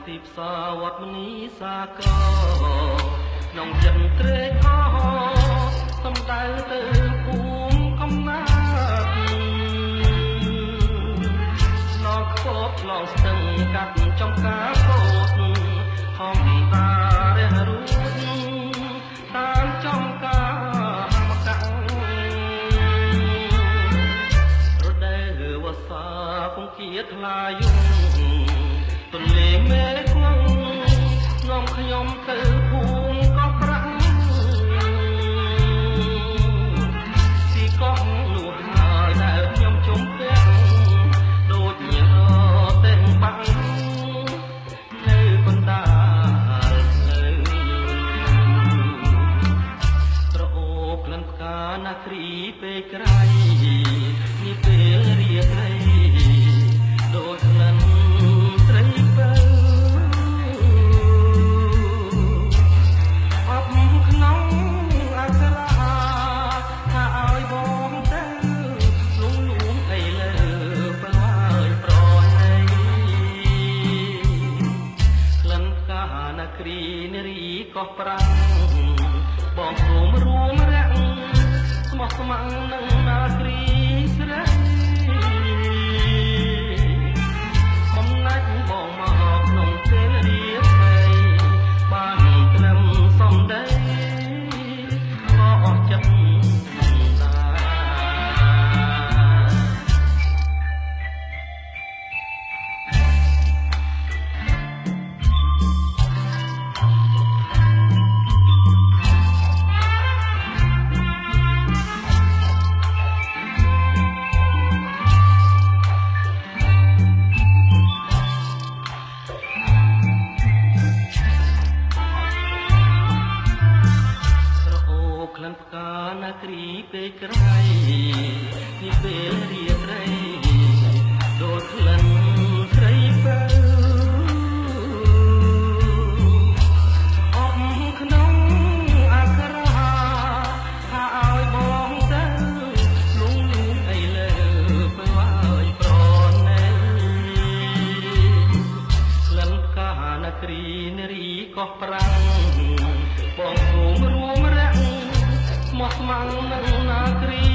ទីផ្សារវត្តមនីសាគរក្នុងចិត្តត្រេកអរសំដៅទៅភូមិកំណាត់ឡងខ្ពប់ឡងស្ទឹងកាត់ចំការកោតហងទីតារះរួចតាមចំការមកកាំងរដូវវស្សាគង្គាថ្លាយំទន្លេមេគង្គនាំខ្ញុំទៅភូមិកោះប្រាក់ទីកោះនោះហើយដែលខ្ញុំជុំផ្ទះដូចជារទេះបាំងនៅបណ្ដាលផ្លូវក្រអូបក្លិនផ្កាណាគ្រីពេលក្រៃនេះពេលរាត្រីដូចក្លិនត្រីបើអបក្នុងអក្សរាថាឲ្យបងទៅលងលួងអីលើបើឲ្យប្រណីក្លិនផ្កាណាគ្រីនារីកោះប្រាំងបងព្រមរួមរាក់ស្មោះស្ម័គ្រនឹងនាគ្រីស្រីបំណាច់បងមកក្នុងពេលរៀបព្រៃបានត្រឹមសំដីក៏អស់ចិត្តក្លិនផ្កាណាគ្រីពេលក្រៃនេះពេលរាត្រីដូចក្លិនត្រីបើអបក្នុងអក្សរាថាឲ្យបងទៅលងលួងអីលើបើឲ្យប្រណីក្លិនផ្កាណាគ្រីនារីកោះប្រាំងបងព្រមរួមរាក់មកស្ម័គ្រនឹងនាគ្រី